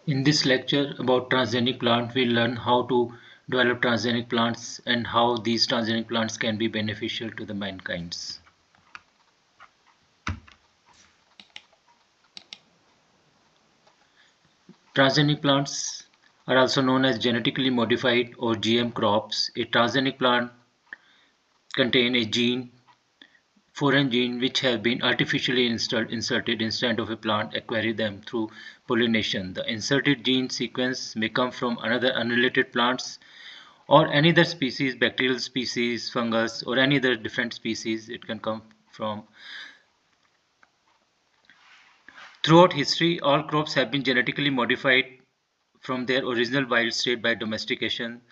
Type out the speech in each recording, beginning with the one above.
In this lecture about transgenic plant, we'll learn how to develop transgenic plants and how these transgenic plants can be beneficial to the mankinds. Transgenic plants are also known as genetically modified or GM crops. A transgenic plant contains a gene, foreign gene, which have been artificially inserted instead of a plant acquiring them through pollination. The inserted gene sequence may come from another unrelated plants or any other species, bacterial species, fungus, or any other different species it can come from. Throughout history, all crops have been genetically modified from their original wild state by domestication,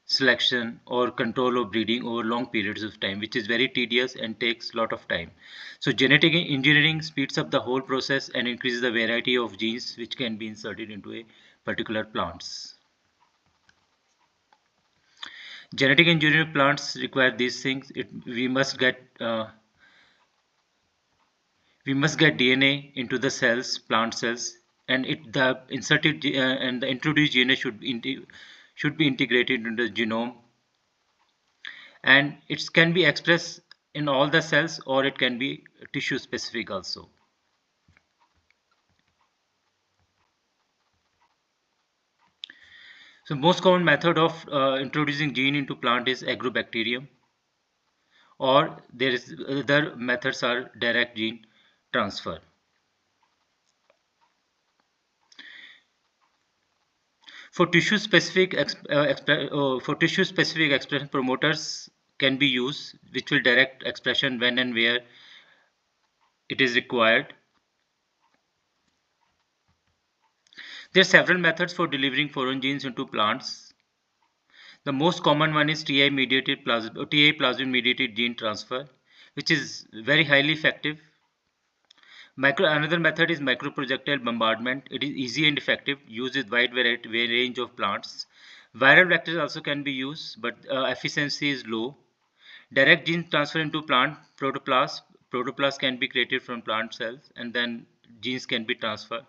selection, or control of breeding over long periods of time, which is very tedious and takes a lot of time. So genetic engineering speeds up the whole process and increases the variety of genes which can be inserted into a particular plants. Genetic engineering plants require these things. We must get DNA into the cells, plant cells, and the introduced DNA should be integrated into the genome, and it can be expressed in all the cells or it can be tissue specific also. So most common method of introducing gene into plant is agrobacterium, or there is other methods are direct gene transfer. For tissue-specific expression, promoters can be used, which will direct expression when and where it is required. There are several methods for delivering foreign genes into plants. The most common one is TI plasmid mediated gene transfer, which is very highly effective. Another method is microprojectile bombardment. It is easy and effective, used with wide range of plants. Viral vectors also can be used, but efficiency is low. Direct gene transfer into plant protoplast. Protoplast can be created from plant cells and then genes can be transferred.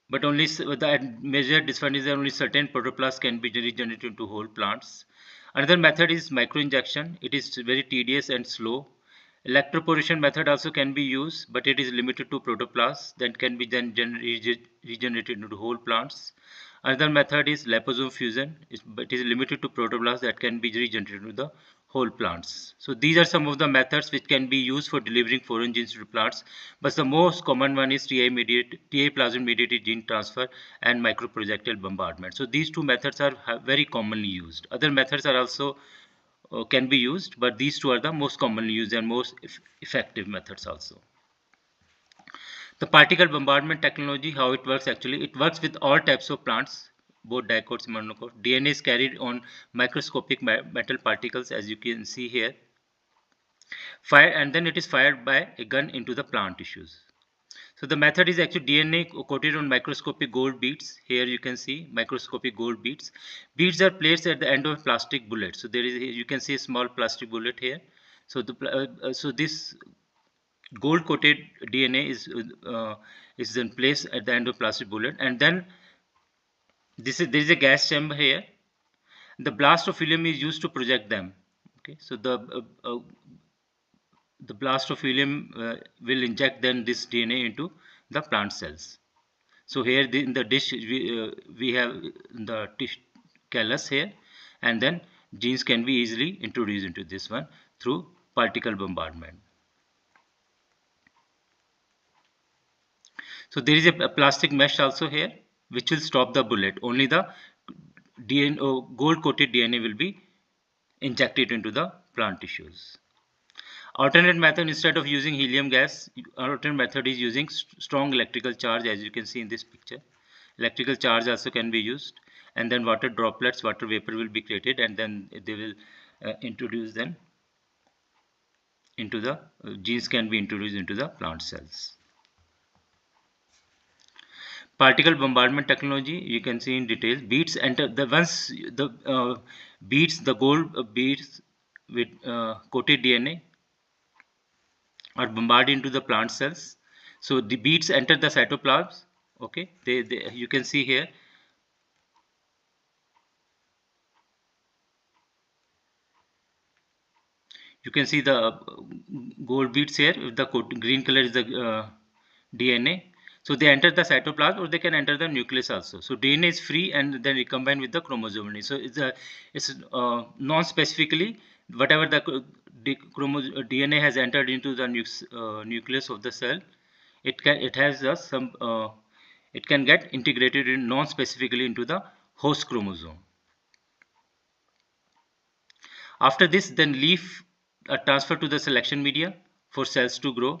But only the major disadvantage is that only certain protoplasts can be regenerated into whole plants. Another method is microinjection. It is very tedious and slow. Electroporation method also can be used, but it is limited to protoplasts that can be then regenerated into whole plants. Another method is liposome fusion, but it is limited to protoplasts that can be regenerated into the whole plants. So these are some of the methods which can be used for delivering foreign genes to plants, but the most common one is TI plasmid mediated gene transfer and microprojectile bombardment. So these two methods are very commonly used. Other methods are also can be used, but these two are the most commonly used and most effective methods also. The particle bombardment technology, how it works actually, it works with all types of plants, both dicots and monocots. DNA is carried on microscopic metal particles, as you can see here. And then it is fired by a gun into the plant tissues. So the method is actually DNA coated on microscopic gold beads. Here you can see microscopic gold beads. Beads are placed at the end of a plastic bullet. So there is you can see a small plastic bullet here. So this gold coated DNA is then placed at the end of plastic bullet, and then there is a gas chamber here. The blast of helium is used to project them. Okay, so the blast of helium will inject then this DNA into the plant cells. So here in the dish we have the callus here, and then genes can be easily introduced into this one through particle bombardment. So there is a plastic mesh also here which will stop the bullet. Only the DNA, gold coated DNA will be injected into the plant tissues. Alternate method, instead of using helium gas, alternate method is using strong electrical charge, as you can see in this picture. Electrical charge also can be used, and then water droplets, water vapor will be created, and then they will introduce them into the genes can be introduced into the plant cells. Particle bombardment technology, you can see in detail. Beads enter the once the beads, the gold beads with coated DNA are bombarded into the plant cells. So the beads enter the cytoplasm, Okay, you can see here. You can see the gold beads here. The green color is the DNA. So they enter the cytoplasm, or they can enter the nucleus also. So DNA is free and then recombine with the chromosome. So it's non-specifically whatever the DNA has entered into the nucleus of the cell. It has some it can get integrated in non-specifically into the host chromosome. After this, then leaf are transferred to the selection media for cells to grow.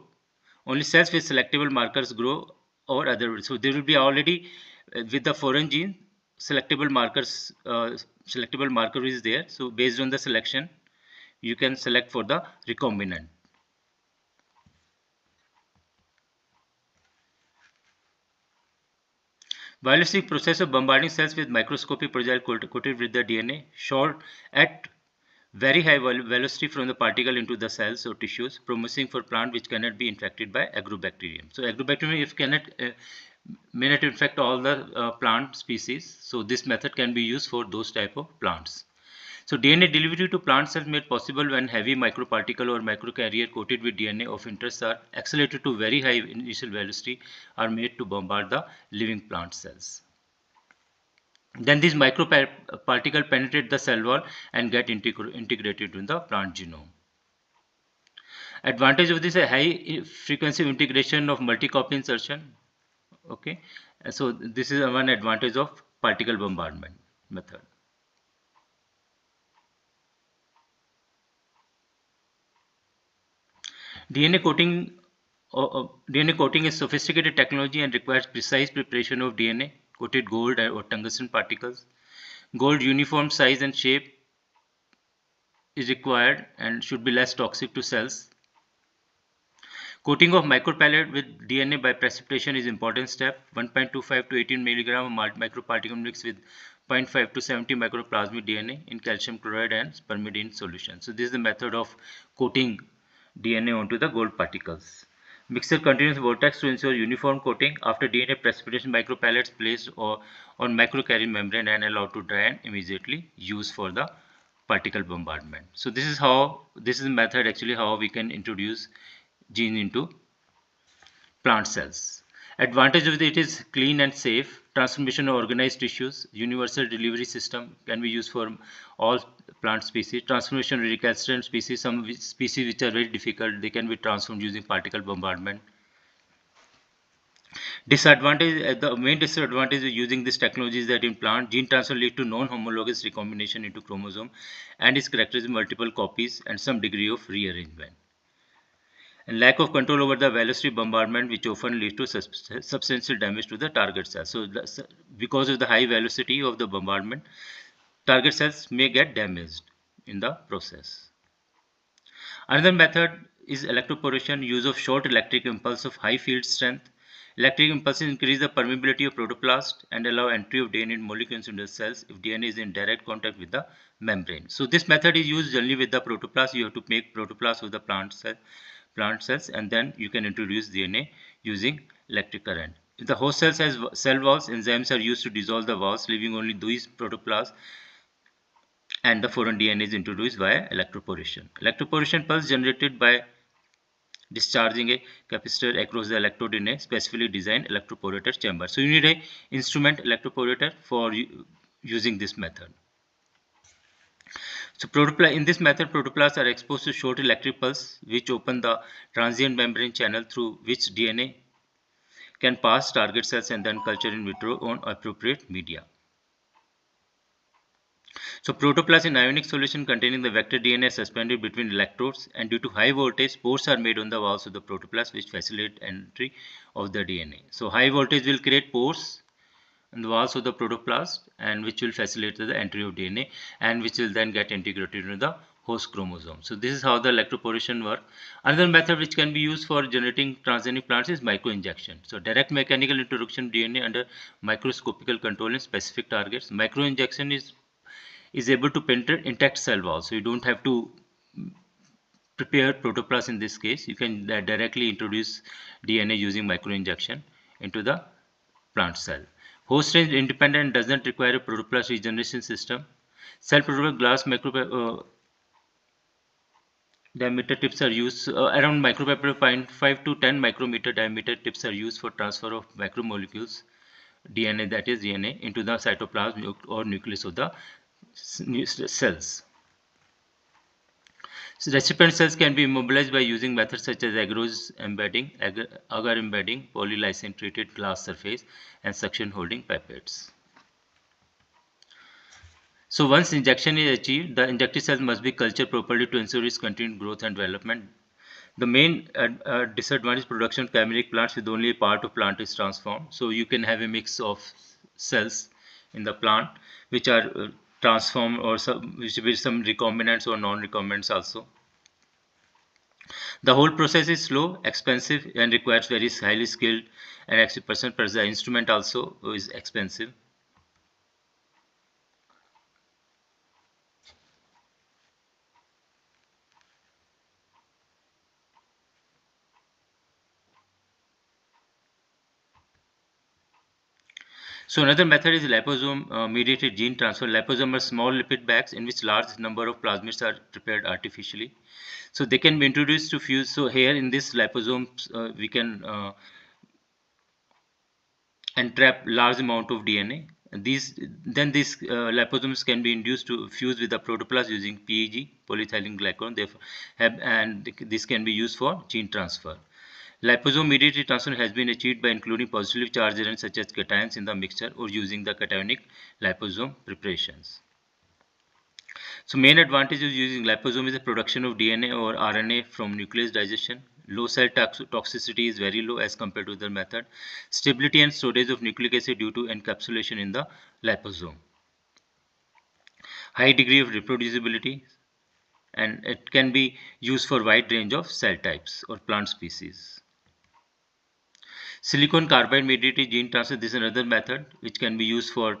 Only cells with selectable markers grow, or otherwise. So there will be already with the foreign gene selectable markers. Selectable marker is there. So based on the selection, you can select for the recombinant. Biologic process of bombarding cells with microscopic projectile coated with the DNA, shot at very high velocity from the particle into the cells or tissues, promising for plant which cannot be infected by agrobacterium. So agrobacterium if cannot may not infect all the plant species. So this method can be used for those type of plants. So DNA delivery to plant cells made possible when heavy microparticle or microcarrier coated with DNA of interest are accelerated to very high initial velocity are made to bombard the living plant cells. Then these microparticles penetrate the cell wall and get integrated in the plant genome. Advantage of this is a high frequency integration of multi-copy insertion. Okay, so this is one advantage of particle bombardment method. DNA coating DNA coating is sophisticated technology and requires precise preparation of DNA coated gold or tungsten particles. Gold uniform size and shape is required and should be less toxic to cells. Coating of micropellet with DNA by precipitation is important step. 1.25 to 18 milligram microparticle mixed with 0.5 to 70 microplasmic DNA in calcium chloride and spermidine solution. So this is the method of coating DNA onto the gold particles. Mixer continues vortex to ensure uniform coating. After DNA precipitation, micropellets placed on microcarrier membrane and allowed to dry and immediately used for the particle bombardment. So this is the method actually how we can introduce gene into plant cells. Advantage of it is clean and safe. Transformation of organized tissues. Universal delivery system can be used for all plant species. Transformation of recalcitrant species. Some species which are very difficult, they can be transformed using particle bombardment. The main disadvantage of using this technology is that in plant, gene transfer leads to non-homologous recombination into chromosome and is characterized with multiple copies and some degree of rearrangement. And lack of control over the velocity bombardment, which often leads to substantial damage to the target cells. So because of the high velocity of the bombardment, target cells may get damaged in the process. Another method is electroporation, use of short electric impulse of high field strength. Electric impulses increase the permeability of protoplast and allow entry of DNA molecules into the cells if DNA is in direct contact with the membrane. So this method is used generally with the protoplast. You have to make protoplast of the plant cells, and then you can introduce DNA using electric current. If the host cells has cell walls, enzymes are used to dissolve the walls, leaving only these protoplasts, and the foreign DNA is introduced via electroporation. Electroporation pulse generated by discharging a capacitor across the electrode in a specifically designed electroporator chamber. So you need a instrument electroporator for using this method. So in this method, protoplasts are exposed to short electric pulse which open the transient membrane channel through which DNA can pass target cells and then culture in vitro on appropriate media. So protoplast in ionic solution containing the vector DNA is suspended between electrodes, and due to high voltage, pores are made on the walls of the protoplast which facilitate entry of the DNA. So high voltage will create pores on the walls of the protoplast, and which will facilitate the entry of DNA, and which will then get integrated into the host chromosome. So this is how the electroporation works. Another method which can be used for generating transgenic plants is microinjection. So direct mechanical introduction of DNA under microscopical control in specific targets. Microinjection is able to penetrate intact cell walls. So you don't have to prepare protoplast in this case. You can directly introduce DNA using microinjection into the plant cell. Host range independent does not require a protoplast regeneration system. Cell protoplasm glass micro diameter tips are used around micropaper 0.5 to 10 micrometer diameter tips are used for transfer of macromolecules DNA, that is DNA, into the cytoplasm or nucleus of the cells. So recipient cells can be immobilized by using methods such as agar embedding, polylysine treated glass surface, and suction holding pipettes. So once injection is achieved, the injected cells must be cultured properly to ensure its continued growth and development. The main disadvantage production of chimeric plants with only a part of plant is transformed. So you can have a mix of cells in the plant which are transformed or which with some recombinants or non-recombinants also. The whole process is slow, expensive, and requires very highly skilled and expert person. Plus the instrument also is expensive. So another method is liposome mediated gene transfer. Liposome are small lipid bags in which large number of plasmids are prepared artificially. So they can be introduced to fuse. So here in this liposomes we can entrap large amount of DNA. These liposomes can be induced to fuse with the protoplast using PEG, polyethylene glycol. And this can be used for gene transfer. Liposome mediated transfer has been achieved by including positively charged elements such as cations in the mixture or using the cationic liposome preparations. So main advantage of using liposome is the production of DNA or RNA from nucleus digestion. Low cell toxicity is very low as compared to the method. Stability and storage of nucleic acid due to encapsulation in the liposome. High degree of reproducibility, and it can be used for wide range of cell types or plant species. Silicon carbide mediated gene transfer, this is another method which can be used for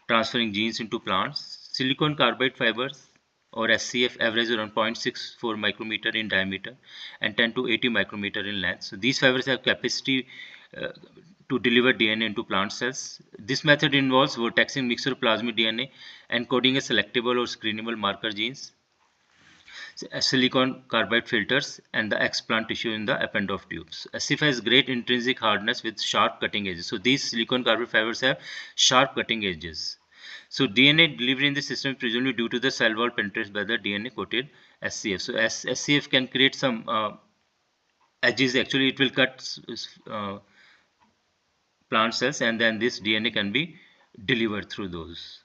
transferring genes into plants. Silicon carbide fibers or SCF average around 0.64 micrometer in diameter and 10 to 80 micrometer in length. So these fibers have capacity to deliver DNA into plant cells. This method involves vortexing mixture of plasmid DNA and coding a selectable or screenable marker genes, silicon carbide filters, and the explant tissue in the append-of tubes. SCF has great intrinsic hardness with sharp cutting edges. So these silicon carbide fibers have sharp cutting edges. So DNA delivery in the system is presumably due to the cell wall penetrated by the DNA coated SCF. So SCF can create some edges. Actually, it will cut plant cells, and then this DNA can be delivered through those.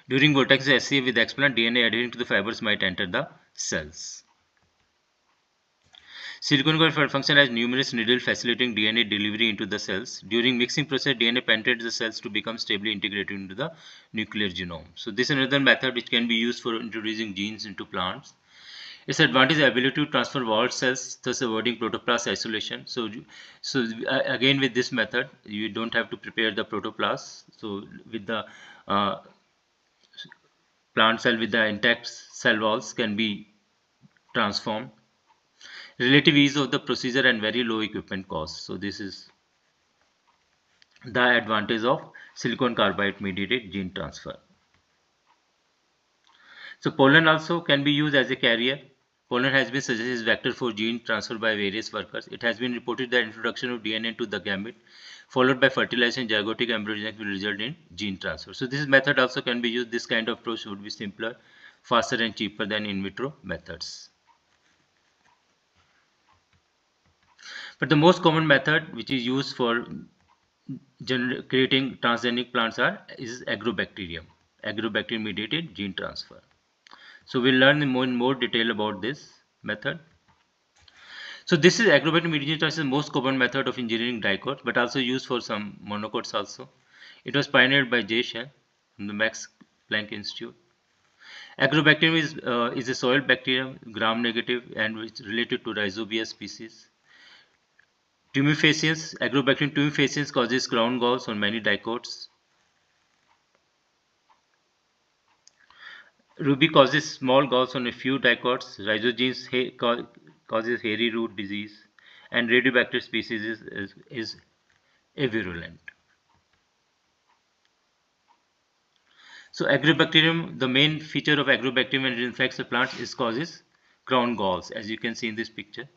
During vortex SCF with explant, DNA adhering to the fibers might enter the cells. Silicon carbide function as numerous needles facilitating DNA delivery into the cells. During mixing process, DNA penetrates the cells to become stably integrated into the nuclear genome. So this is another method which can be used for introducing genes into plants. Its advantage is the ability to transfer walled cells, thus avoiding protoplast isolation. So again with this method, you don't have to prepare the protoplast. So with the plant cell with the intact cell walls can be transformed. Relative ease of the procedure and very low equipment cost. So this is the advantage of silicon carbide mediated gene transfer. So pollen also can be used as a carrier. Pollen has been suggested as vector for gene transfer by various workers. It has been reported that introduction of DNA into the gamete followed by fertilization zygotic embryogenic will result in gene transfer. So this method also can be used. This kind of approach would be simpler, faster and cheaper than in vitro methods. But the most common method which is used for creating transgenic plants is agrobacterium mediated gene transfer. So we'll learn in more detail about this method. So this is agrobacterium mediated gene transfer, is the most common method of engineering dicots, but also used for some monocots also. It was pioneered by J. Shen from the Max Planck Institute. Agrobacterium is a soil bacterium, gram-negative, and which related to Rhizobia species. Tumefaciens, agrobacterium tumefaciens causes crown galls on many dicots. Ruby causes small galls on a few dicots. Rhizogenes causes hairy root disease. and radiobacter species is avirulent. So agrobacterium, the main feature of agrobacterium when it infects the plants is causes crown galls, as you can see in this picture.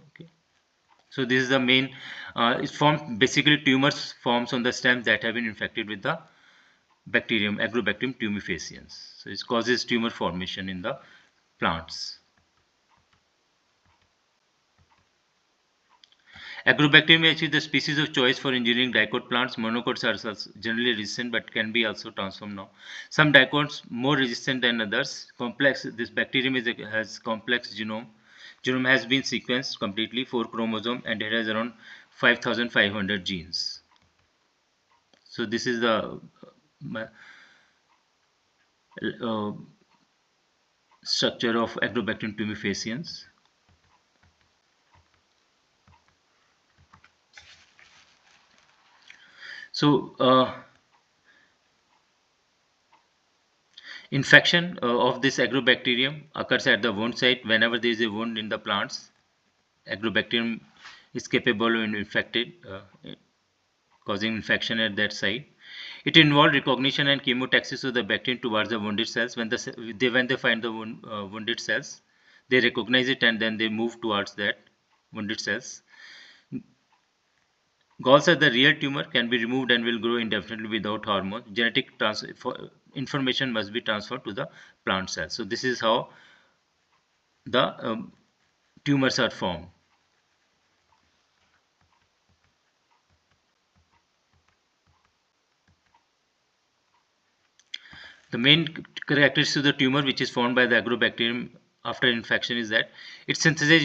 Okay. So this is the main, it forms basically tumors forms on the stems that have been infected with the bacterium, agrobacterium tumefaciens. So it causes tumor formation in the plants. Agrobacterium is actually the species of choice for engineering dicot plants. Monocots are generally resistant but can be also transformed now. Some dicots more resistant than others. Complex. This bacterium has complex genome. Genome has been sequenced completely, 4 chromosomes, and it has around 5,500 genes. So this is the uh, structure of Agrobacterium tumefaciens. So infection of this agrobacterium occurs at the wound site. Whenever there is a wound in the plants, agrobacterium is capable of infected, causing infection at that site. It involves recognition and chemotaxis of the bacterium towards the wounded cells. When they find the wounded cells, they recognize it and then they move towards that wounded cells. Galls are the real tumor, can be removed and will grow indefinitely without hormones. Genetic information must be transferred to the plant cells. So this is how the tumors are formed. The main characteristic of the tumor which is formed by the agrobacterium after infection is that it synthesizes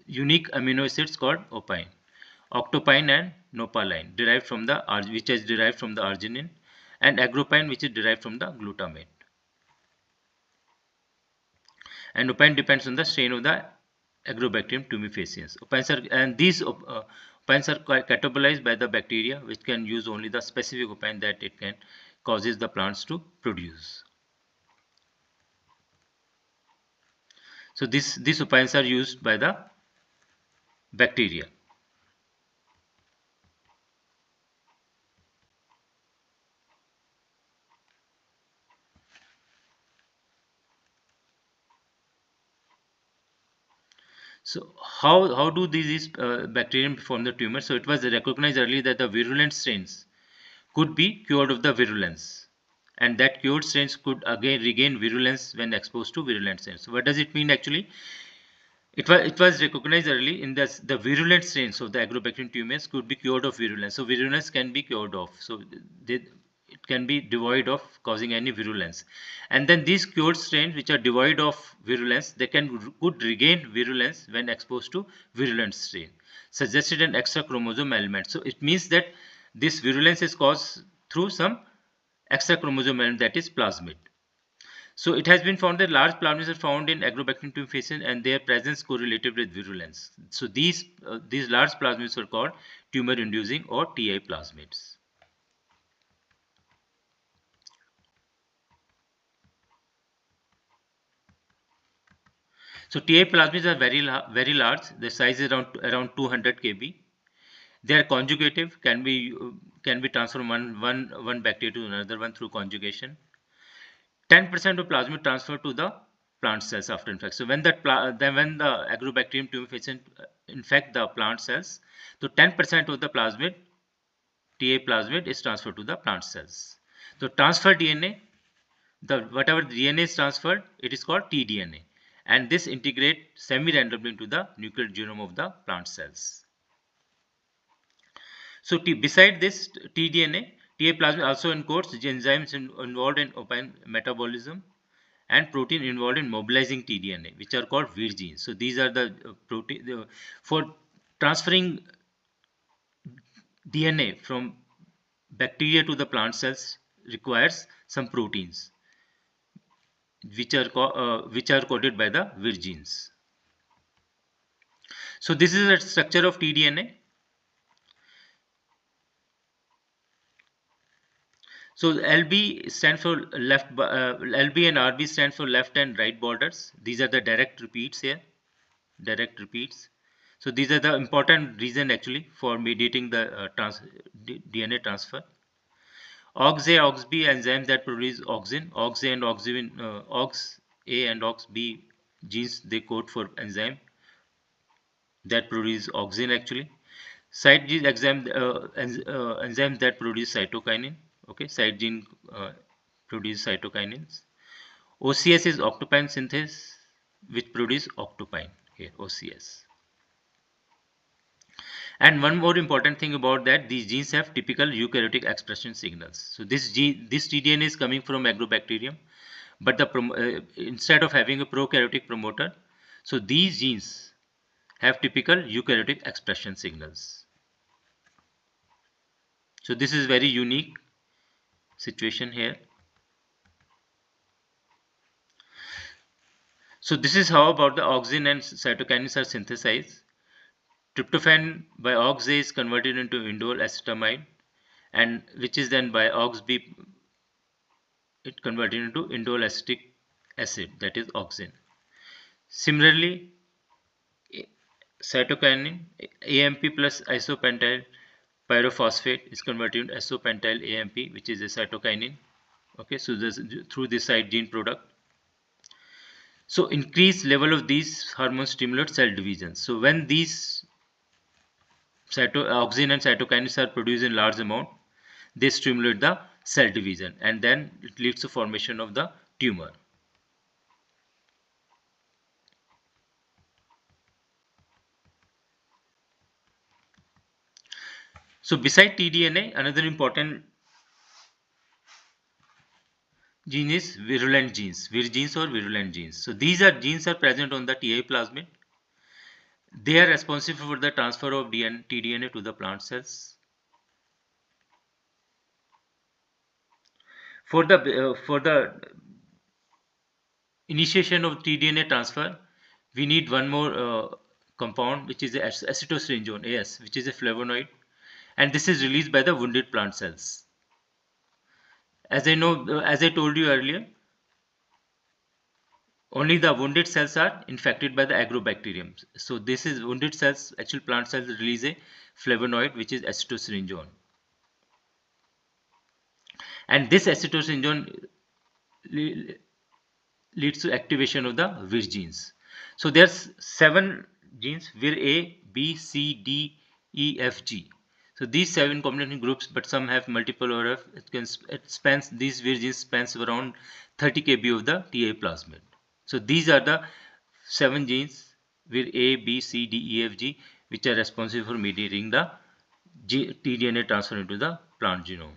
unique amino acids called opine, octopine and nopaline, derived from the which is derived from the arginine, and agropine which is derived from the glutamate. And opine depends on the strain of the Agrobacterium tumefaciens. These opines are catabolized by the bacteria, which can use only the specific opine that it can causes the plants to produce. So these opines are used by the bacteria. So how do these bacterium form the tumor? So it was recognized early that the virulent strains could be cured of the virulence, and that cured strains could again regain virulence when exposed to virulent strains. So what does it mean actually? It was recognized early in the virulent strains of the agrobacterium tumors could be cured of virulence. So virulence can be cured of. So it can be devoid of causing any virulence. And then these cured strains which are devoid of virulence, they could regain virulence when exposed to virulent strain, suggested an extra chromosome element. So it means that this virulence is caused through some extra chromosome element, that is plasmid. So it has been found that large plasmids are found in Agrobacterium tumefaciens and their presence correlated with virulence. So these large plasmids are called tumor-inducing or TI plasmids. So TI plasmids are very large. The size is around 200 kb. They are conjugative, can be transferred from one bacteria to another one through conjugation. 10% of plasmid transfer to the plant cells after infection. So when the agrobacterium tumefaciens infect the plant cells, so 10% of the plasmid, TA plasmid, is transferred to the plant cells. So transfer DNA, whatever DNA is transferred, it is called tDNA, and this integrates semi-randomly into the nuclear genome of the plant cells. So beside this tDNA, TA plasmid also encodes enzymes involved in opine metabolism and protein involved in mobilizing tDNA, which are called Vir genes. So these are the protein for transferring DNA from bacteria to the plant cells requires some proteins which are coded by the Vir genes. So this is the structure of tDNA. So LB stands for LB and RB stands for left and right borders. These are the direct repeats here. direct repeats. So these are the important reason actually for mediating the DNA transfer. OXA, OXB enzymes that produce auxin, OXA and auxin, OXA and OXB genes, they code for enzyme that produce auxin actually. Side gene enzymes that produce cytokinin. Okay, side gene produce cytokinins. OCS is octopine synthase, which produce octopine here, OCS. And one more important thing about that, these genes have typical eukaryotic expression signals. So this TDNA is coming from agrobacterium, but instead of having a prokaryotic promoter, so these genes have typical eukaryotic expression signals. So this is very unique situation here. So this is how about the auxin and cytokinins are synthesized. Tryptophan by OXA is converted into indole acetamide, and which is then by OXB it converted into indole acetic acid, that is auxin. Similarly, cytokinin AMP plus isopentyl pyrophosphate is converted into isopentyl AMP, which is a cytokinin. Okay, so this through this side gene product. So increased level of these hormones stimulate cell division. So when these auxin and cytokinins are produced in large amount, they stimulate the cell division, and then it leads to formation of the tumor. So beside tDNA, another important gene is virulent genes, vir genes or virulent genes. So these are genes are present on the TI plasmid. They are responsible for the transfer of tDNA to the plant cells. For the initiation of tDNA transfer, we need one more compound, which is the acetylserinone AS, which is a flavonoid, and this is released by the wounded plant cells. As I told you earlier, only the wounded cells are infected by the agrobacterium. So this is wounded cells, actual plant cells release a flavonoid, which is acetylserinone, and this acetylserinone leads to activation of the Vir genes. So there's 7 genes: Vir A, B, C, D, E, F, G. So these 7 combination groups, but some have multiple ORF. It spans, these Vir genes spans around 30 kb of the TA plasmid. So these are the 7 genes Vir A, B, C, D, E, F, G, which are responsible for mediating the tDNA transfer into the plant genome.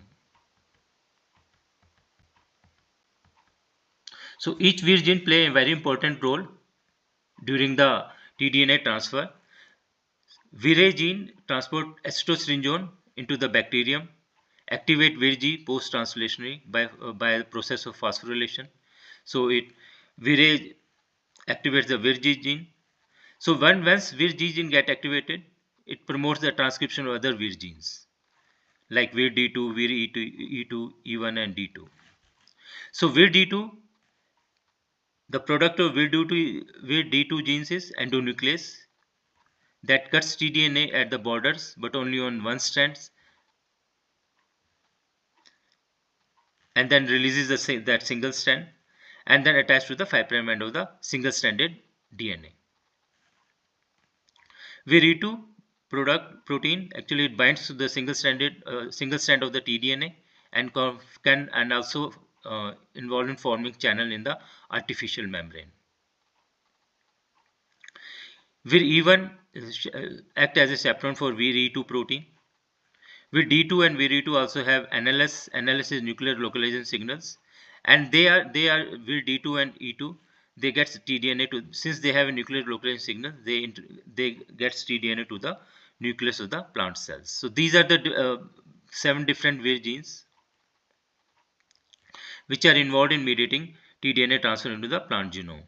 So each Vir gene play a very important role during the tDNA transfer. Vir gene transport acetylserinone into the bacterium, activate Vir post-translationally by the process of phosphorylation. So Vir activates the Vir gene. So once Vir gene get activated, it promotes the transcription of other Vir genes like Vir D2, Vir E2, E1 and D2. So Vir D2, the product of Vir D2 genes is endonuclease that cuts tDNA at the borders, but only on one strand, and then releases that single strand, and then attached to the 5' end of the single stranded DNA. Vir2 product protein actually it binds to the single strand of the tDNA and can also involve in forming channel in the artificial membrane. Vir E1 act as a chaperone for Vir E2 protein. Vir D2 and Vir E2 also have NLS. NLS is nuclear localization signals, and they are Vir D2 and E2. They get tDNA to, since they have a nuclear localization signal, they get tDNA to the nucleus of the plant cells. So these are the 7 different Vir genes which are involved in mediating tDNA transfer into the plant genome.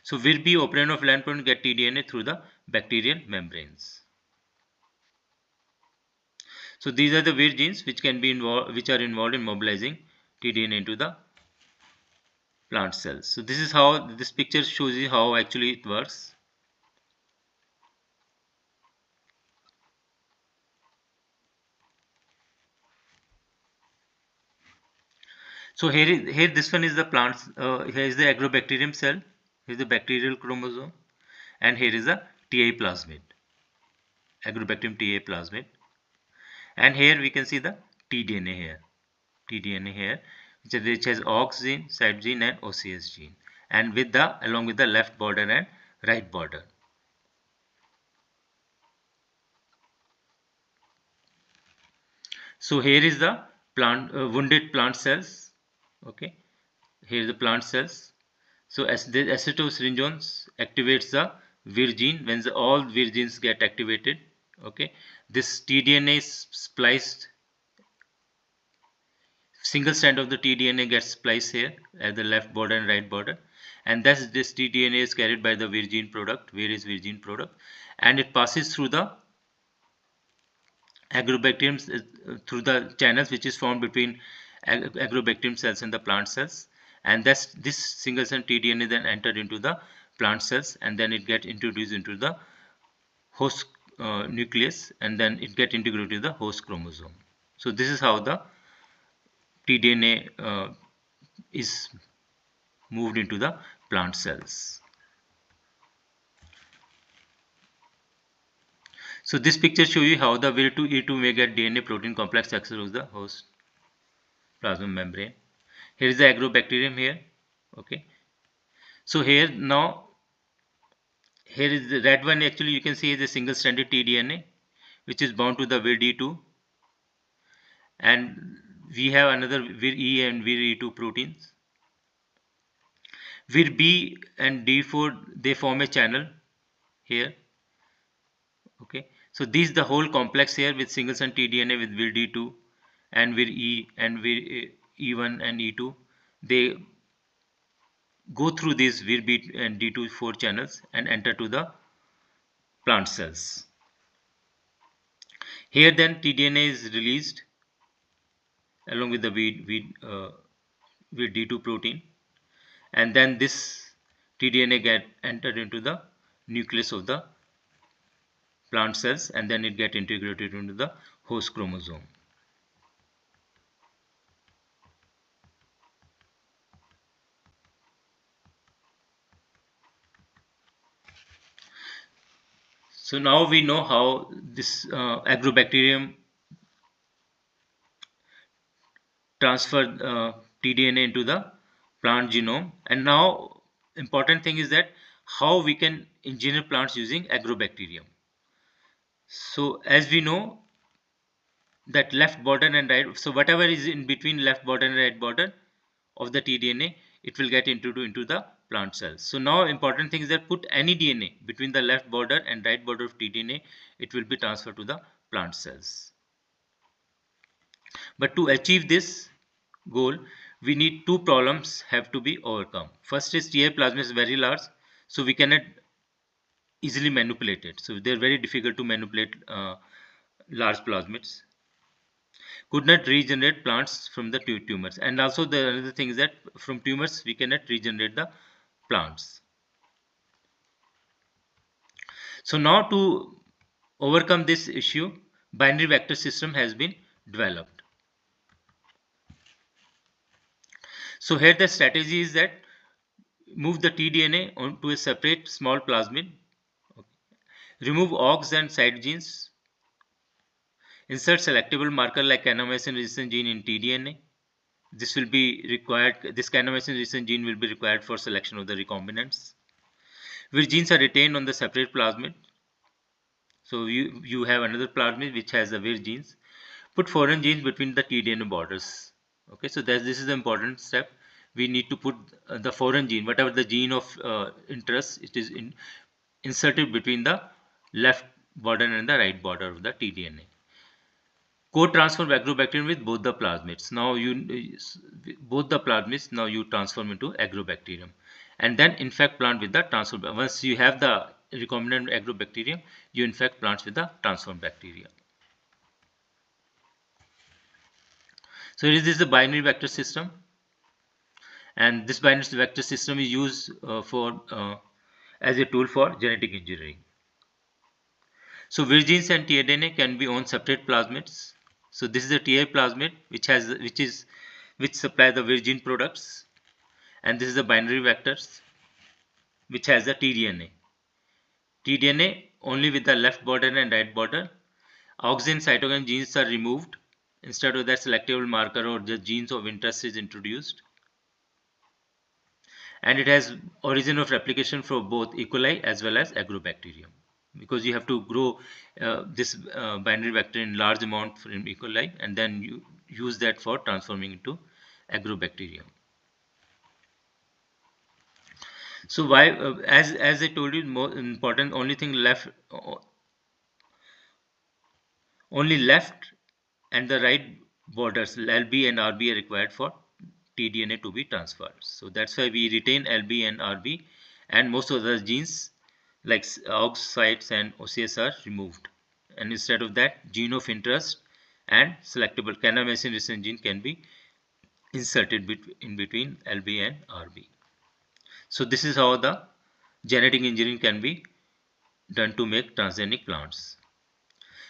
So Vir B operand of land protein get tDNA through the bacterial membranes. So these are the Vir genes which are involved in mobilizing tDNA into the plant cells. So this is how this picture shows you how actually it works. So here this one is the plants. Here is the agrobacterium cell. Here is the bacterial chromosome, and here is the TA plasmid, agrobacterium TA plasmid. And here we can see the tDNA here, tDNA here, which has OX gene, side gene, and OCS gene, and with the along with the left border and right border. So here is the plant wounded plant cells. Okay, here is the plant cells. So as the acetylsyringones activates the Vir gene. When all Vir genes get activated, okay, this tDNA is spliced. Single strand of the tDNA gets spliced here at the left border and right border, and thus this tDNA is carried by the Vir gene product, various Vir gene product, and it passes through the agrobacteriums through the channels which is formed between agrobacterium cells and the plant cells, and thus this single strand tDNA then entered into the plant cells, and then it get introduced into the host nucleus, and then it get integrated to the host chromosome. So this is how the tDNA is moved into the plant cells. So this picture shows you how the Vir2E2 may get DNA protein complex across the host plasma membrane. Here is the agrobacterium here. Okay. So here now, here is the red one, actually you can see is a single stranded tDNA which is bound to the Vir-D2, and we have another Vir-E and Vir-E2 proteins. Vir-B and D4, they form a channel here. Okay, so this is the whole complex here with single strand tDNA with Vir-D2 and Vir-E and Vir-E1 and E2. They go through these Vir-B and D2 4 channels and enter to the plant cells. Here then tDNA is released along with the Vir-D2 protein, and then this tDNA get entered into the nucleus of the plant cells, and then it get integrated into the host chromosome. So now we know how this agrobacterium transfer tDNA into the plant genome, and now important thing is that how we can engineer plants using agrobacterium. So as we know that left border and right, so whatever is in between left border and right border of the tDNA, it will get into the plant cells. So now important thing is that put any DNA between the left border and right border of tDNA, it will be transferred to the plant cells. But to achieve this goal, we need two problems have to be overcome. First is TA plasma is very large, so we cannot easily manipulate it. So they're very difficult to manipulate large plasmids. Could not regenerate plants from the tumors, and also the another thing is that from tumors we cannot regenerate the plants. So now to overcome this issue, binary vector system has been developed. So here the strategy is that move the tDNA onto a separate small plasmid, remove OX and side genes, insert selectable marker like kanamycin resistant gene in tDNA. This will be required, this kanamycin resistant gene will be required for selection of the recombinants, where genes are retained on the separate plasmid. So you have another plasmid which has the Vir genes. Put foreign genes between the tDNA borders. Okay, so this is the important step. We need to put the foreign gene, whatever the gene of interest, it is inserted between the left border and the right border of the tDNA. Co-transform agrobacterium with both the plasmids. Now both the plasmids now you transform into agrobacterium, and then infect plant with the transformed. Once you have the recombinant agrobacterium, you infect plants with the transformed bacteria. So this is the binary vector system, And this binary vector system is used as a tool for genetic engineering. So virgins and tRNA can be on separate plasmids. So this is a tr plasmid which supply the virgin products, and this is the binary vectors which has the tDNA. tDNA only with the left border and right border. Auxin cytokine genes are removed. Instead of that, selectable marker or the genes of interest is introduced. And it has origin of replication for both E. coli as well as agrobacterium, because you have to grow this binary vector in large amount from E. coli, and then you use that for transforming into agrobacterium. So why, as I told you, more important, only left and the right borders LB and RB are required for tDNA to be transferred. So that's why we retain LB and RB, and most of the genes like AUX sites and OCS are removed. And instead of that, gene of interest and selectable kanamycin resistant gene can be inserted in between LB and RB. So this is how the genetic engineering can be done to make transgenic plants.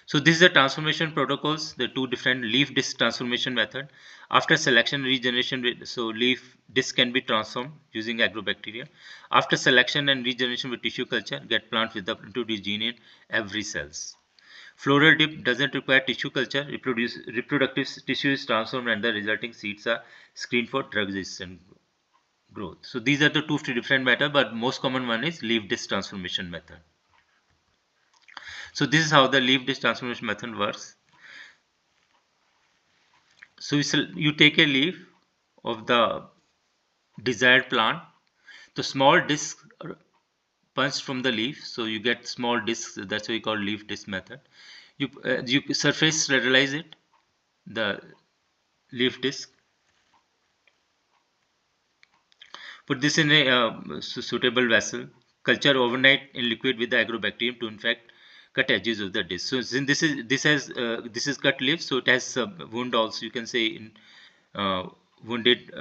So this is the transformation protocols, the two different leaf disc transformation method. After selection and regeneration, so leaf disc can be transformed using agrobacteria. After selection and regeneration with tissue culture, get plant with the introduced gene in every cells. Floral dip doesn't require tissue culture, reproductive tissue is transformed and the resulting seeds are screened for drug resistant growth. So these are the two different methods, but most common one is leaf disc transformation method. So this is how the leaf disc transformation method works. So you take a leaf of the desired plant, the small disc are punched from the leaf, so you get small discs. That's why we call leaf disc method. You surface sterilize it, the leaf disc. Put this in a suitable vessel. Culture overnight in liquid with the agrobacterium to infect cut edges of the disc. So since this is cut leaf, so it has wound also. You can say in wounded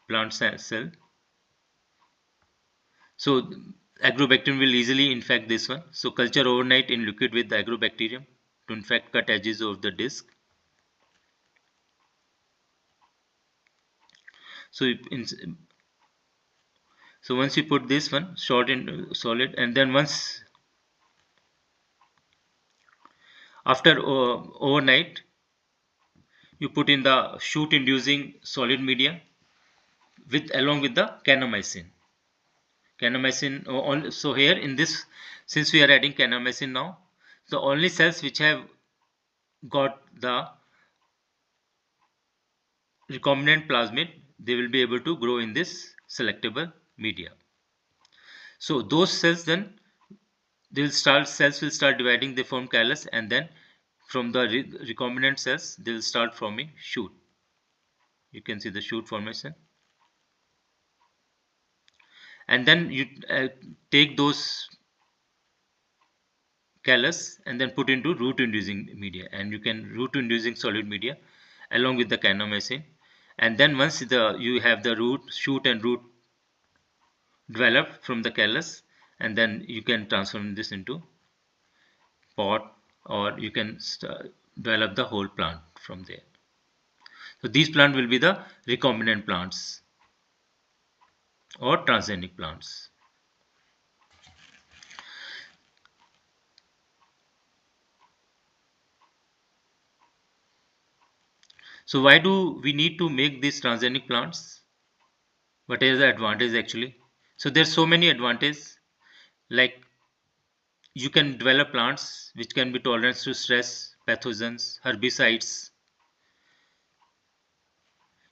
plant cell. So agrobacterium will easily infect this one. So culture overnight in liquid with the agrobacterium to infect cut edges of the disc. So so once you put this one short in solid, and then once after overnight, you put in the shoot inducing solid media with along with the kanamycin. So here in this, since we are adding kanamycin now, the only cells which have got the recombinant plasmid, they will be able to grow in this selectable media. So those cells then cells will start dividing, they form callus, and then from the recombinant cells they will start forming shoot. You can see the shoot formation, and then you take those callus and then put into root inducing media, and you can root inducing solid media along with the kanamycin, and then once you have the root shoot and root developed from the callus, and then you can transform this into pot, or you can develop the whole plant from there. So these plants will be the recombinant plants or transgenic plants. So why do we need to make these transgenic plants? What is the advantage actually? So there's so many advantages, like you can develop plants which can be tolerant to stress, pathogens, herbicides.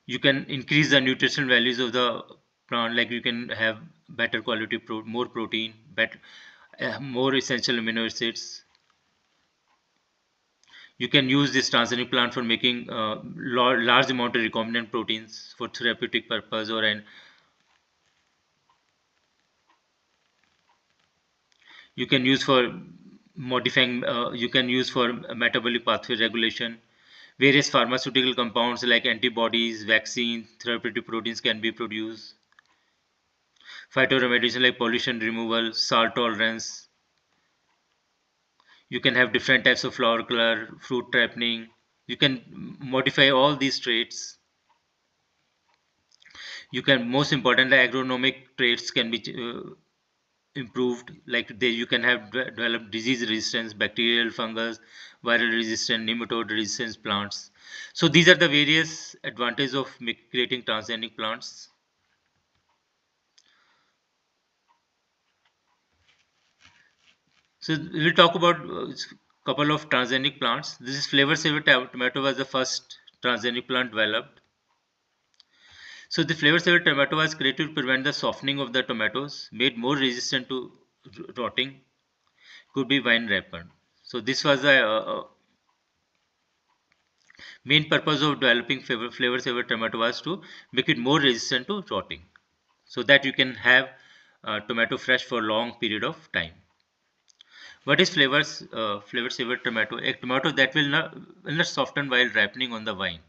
You can increase the nutritional values of the plant, like you can have better quality more protein, better more essential amino acids. You can use this transgenic plant for making large amount of recombinant proteins for therapeutic purpose, or an you can use for modifying, you can use for metabolic pathway regulation, Various pharmaceutical compounds like antibodies, vaccines, therapeutic proteins can be produced. Phytoremediation like pollution removal, salt tolerance. You can have different types of flower color, fruit ripening. You can modify all these traits. You can, most importantly, agronomic traits can be improved. Like you can have developed disease resistance, bacterial, fungus, viral resistant, nematode resistance plants. So these are the various advantages of creating transgenic plants. So we'll talk about a couple of transgenic plants. This is flavor saver tomato was the first transgenic plant developed. So the flavor saver tomato was created to prevent the softening of the tomatoes, made more resistant to rotting, could be vine ripened. So this was the main purpose of developing flavor saver tomato was to make it more resistant to rotting, so that you can have tomato fresh for a long period of time. What is flavor saver tomato? A tomato that will not soften while ripening on the vine.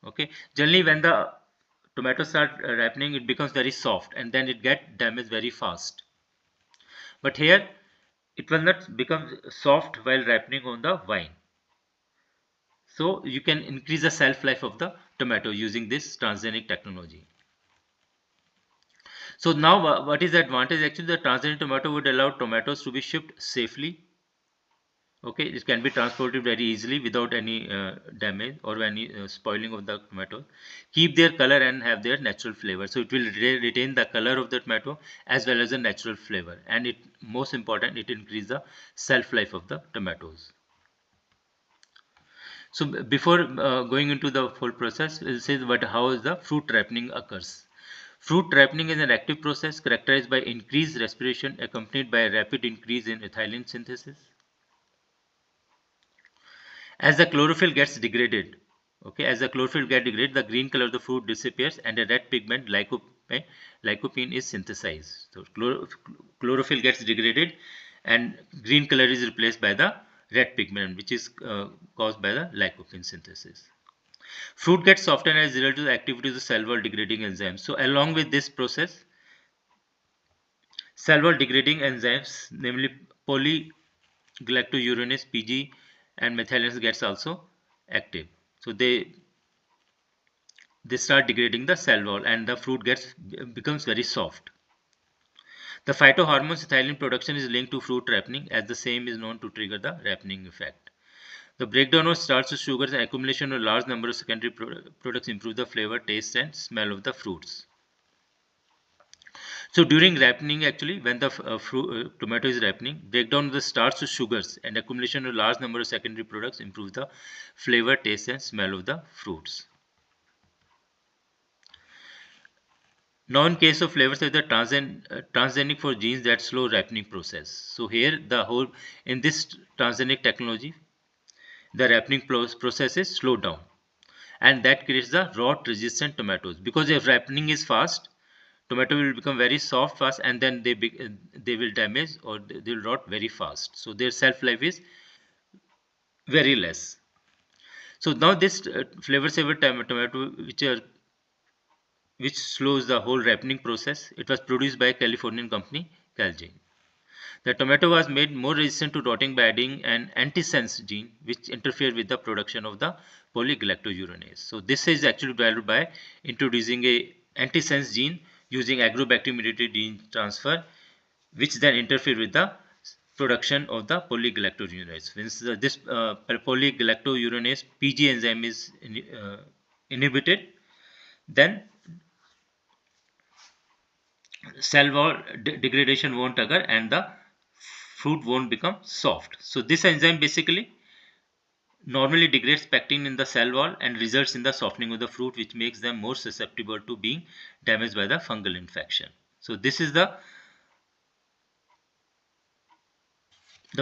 Okay, generally when the tomatoes start ripening, it becomes very soft and then it get damaged very fast. But here it will not become soft while ripening on the vine. So you can increase the shelf life of the tomato using this transgenic technology. So now what is the advantage? Actually, the transgenic tomato would allow tomatoes to be shipped safely. Okay, it can be transported very easily without any damage or any spoiling of the tomato. Keep their color and have their natural flavor. So it will retain the color of the tomato as well as the natural flavor. And it, most important, it increase the shelf life of the tomatoes. So before going into the whole process, we'll say what how is the fruit ripening occurs. Fruit ripening is an active process characterized by increased respiration accompanied by a rapid increase in ethylene synthesis. As the chlorophyll gets degraded, okay, as the chlorophyll gets degraded, the green color of the fruit disappears and a red pigment lycopene is synthesized. So chlorophyll gets degraded and green color is replaced by the red pigment, which is caused by the lycopene synthesis. Fruit gets softened as a result of the activity of the cell wall degrading enzymes. So along with this process, cell wall degrading enzymes, namely polygalacturonase (PG) and methylase, gets also active. So they start degrading the cell wall and the fruit becomes very soft. The phytohormone ethylene production is linked to fruit ripening, as the same is known to trigger the ripening effect. The breakdown of starches, sugars, and accumulation of a large number of secondary products improve the flavor, taste, and smell of the fruits. So during ripening, actually, when the tomato is ripening, breakdown of the starch to sugars and accumulation of a large number of secondary products improve the flavor, taste, and smell of the fruits. Now, in case of flavors, there is the transgenic for genes that slow ripening process. So here, the whole in this transgenic technology, the ripening process is slowed down, and that creates the rot-resistant tomatoes. Because if ripening is fast, tomato will become very soft fast, and then they will damage or they will rot very fast. So their shelf life is very less. So now this flavor saver tomato, which slows the whole ripening process, it was produced by a Californian company, Calgene. The tomato was made more resistant to rotting by adding an antisense gene which interfered with the production of the polygalacturonase. So this is actually developed by introducing a antisense gene using agrobacterium mediated gene transfer, which then interfere with the production of the polygalacturonase. Since this polygalacturonase PG enzyme is inhibited, then cell wall degradation won't occur and the fruit won't become soft. So this enzyme basically normally degrades pectin in the cell wall and results in the softening of the fruit, which makes them more susceptible to being damaged by the fungal infection. So this is the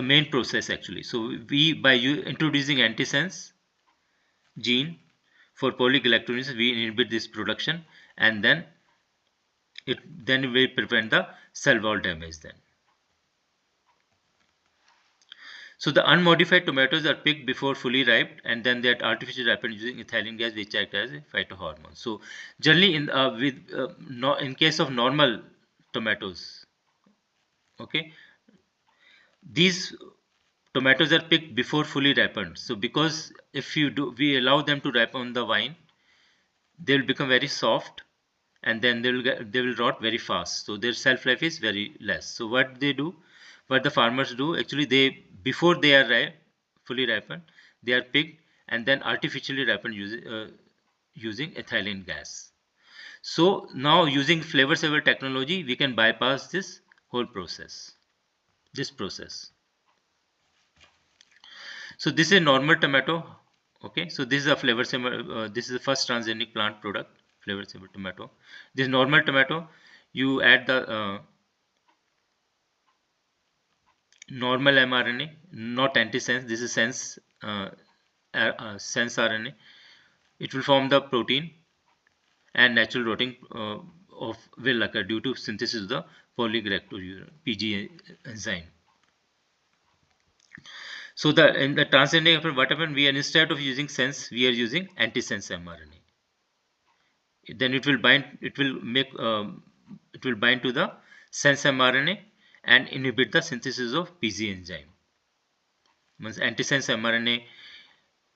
main process actually. So we by introducing antisense gene for polygalacturonase, we inhibit this production, and then we prevent the cell wall damage then. So the unmodified tomatoes are picked before fully ripe, and then they are artificially ripened using ethylene gas, which acts as a phytohormone. So generally, in case of normal tomatoes, okay, these tomatoes are picked before fully ripened. So because if we allow them to ripen on the vine, they will become very soft, and then they will rot very fast. So their shelf life is very less. So what the farmers do actually, they before they are fully ripened, they are picked and then artificially ripened using ethylene gas. So now using flavor saver technology, we can bypass this whole process. This process. So this is a normal tomato. Okay, so this is a flavor saver. This is the first transgenic plant product, flavor saver tomato. This normal tomato, you add the normal mRNA, not antisense. This is sense RNA. It will form the protein, and natural rotting of will occur due to synthesis of the polygalactosurine PG enzyme. So in the transgenic, what happened? We are, instead of using sense, we are using antisense mRNA. Then it will bind. It will bind to the sense mRNA and inhibit the synthesis of PG enzyme. Once antisense mRNA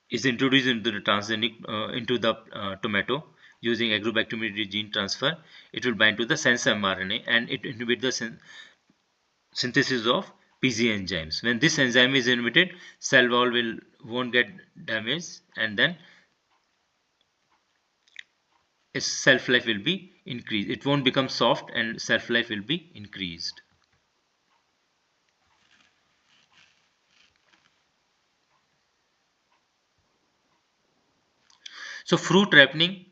is introduced into the transgenic into the tomato using agrobacterial gene transfer, it will bind to the sense mRNA and it inhibit the synthesis of PG enzymes. When this enzyme is inhibited, cell wall won't get damaged, and then its shelf life will be increased. It won't become soft, and shelf life will be increased. So fruit ripening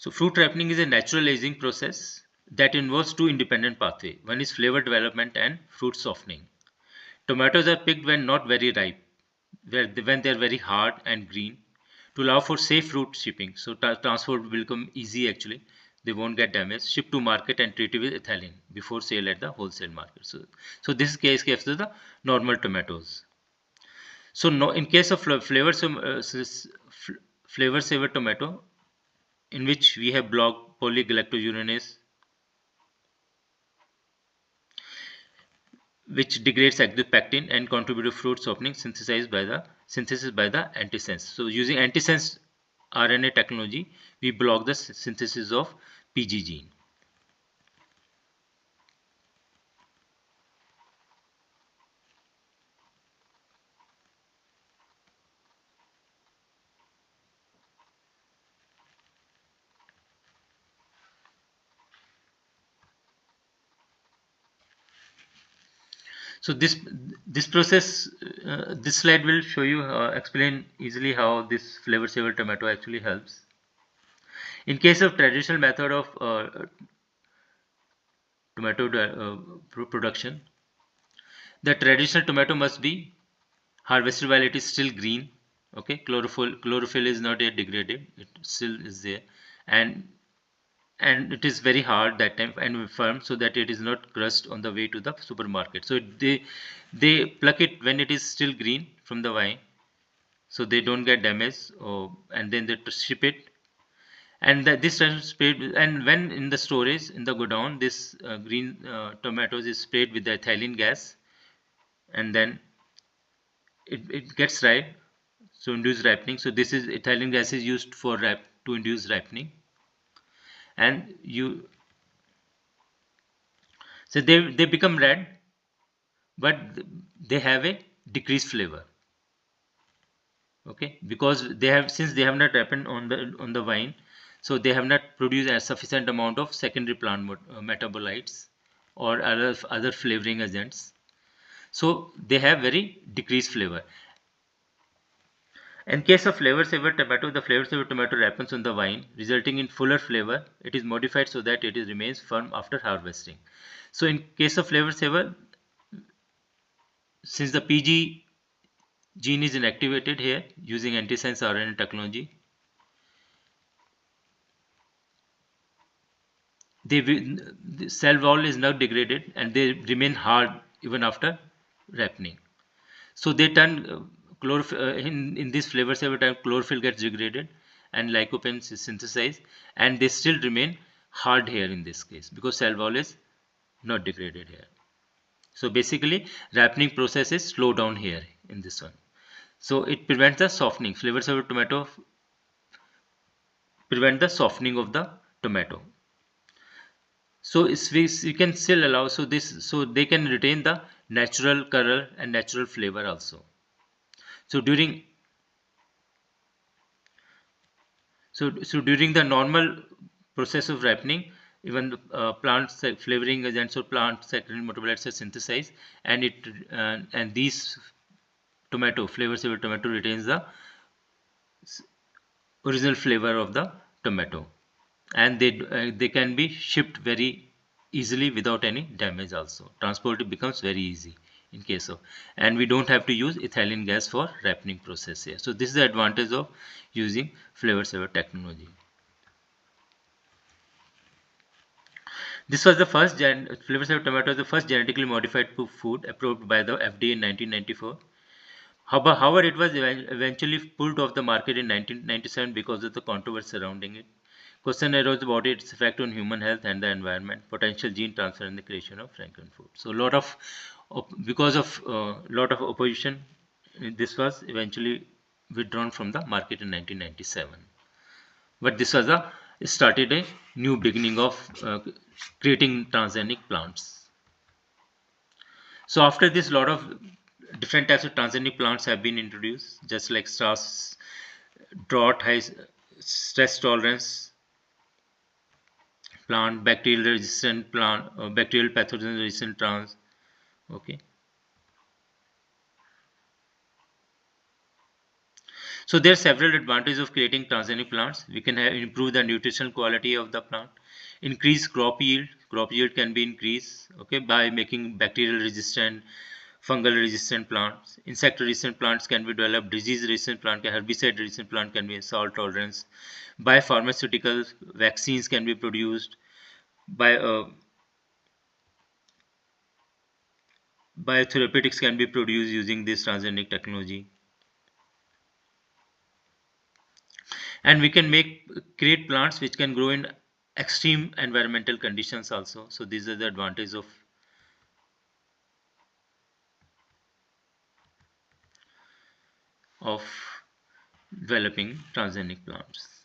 is a natural aging process that involves two independent pathways. One is flavor development and fruit softening. Tomatoes are picked when not very ripe, when they are very hard and green, to allow for safe fruit shipping. So transport will become easy actually. They won't get damaged. Shipped to market and treated with ethylene before sale at the wholesale market. So this case gives the normal tomatoes. So no, in case of flavor saver tomato, in which we have blocked polygalactosurinase, which degrades active pectin and contribute to fruit softening synthesis by the antisense. So using antisense RNA technology, we block the synthesis of PG gene. So this process, this slide will show you explain easily how this flavor saver tomato actually helps. In case of traditional method of tomato production, the traditional tomato must be harvested while it is still green. Okay, chlorophyll is not yet degraded; it still is there, and it is very hard that time and firm, so that it is not crushed on the way to the supermarket. So they pluck it when it is still green from the vine, so they don't get damaged, and then they ship it. And this time sprayed, and when in the storage in the godown, this green tomatoes is sprayed with the ethylene gas, and then it gets ripe, so induce ripening. So this is ethylene gas is used for to induce ripening, and they become red, but they have a decreased flavor. Okay, because since they have not ripened on the vine, so they have not produced a sufficient amount of secondary plant metabolites or other flavoring agents, so they have very decreased flavor. In case of flavor saver tomato, the flavor saver tomato ripens on the vine, resulting in fuller flavor. It is modified so that it remains firm after harvesting. So in case of flavor saver, since the PG gene is inactivated here using antisense RNA technology, the cell wall is now degraded and they remain hard even after ripening. So they turn in these flavors every time chlorophyll gets degraded and lycopene is synthesized, and they still remain hard here in this case because cell wall is not degraded here. So basically, ripening process is slow down here in this one. So it prevents the softening. Flavor saver tomato prevent the softening of the tomato. So we can still allow so they can retain the natural color and natural flavor also. So during the normal process of ripening, even the plants like flavoring agents or plant secondary metabolites are synthesized, and these tomato flavor saver tomato retains the original flavor of the tomato, and they can be shipped very easily without any damage. Also transport becomes very easy in case of, and we don't have to use ethylene gas for ripening process here. So this is the advantage of using flavor saver technology. This was the first flavor saver tomato is the first genetically modified food approved by the FDA in 1994. However, it was eventually pulled off the market in 1997 because of the controversy surrounding it. Question arose about its effect on human health and the environment, potential gene transfer, and the creation of Frankenfood. So, because of lot of opposition, this was eventually withdrawn from the market in 1997. But this was a started a new beginning of creating transgenic plants. So after this, lot of different types of transgenic plants have been introduced, just like stress, drought, high stress tolerance plant, bacterial resistant plant, bacterial pathogen resistant trans. Okay. So there are several advantages of creating transgenic plants. We can improve the nutritional quality of the plant, increase crop yield. Crop yield can be increased, okay, by making bacterial resistant, fungal resistant plants. Insect resistant plants can be developed. Disease resistant plant, herbicide resistant plant can be salt tolerance. Biopharmaceuticals, vaccines can be produced. By biotherapeutics can be produced using this transgenic technology. And we can create plants which can grow in extreme environmental conditions also. So these are the advantages of developing transgenic plants.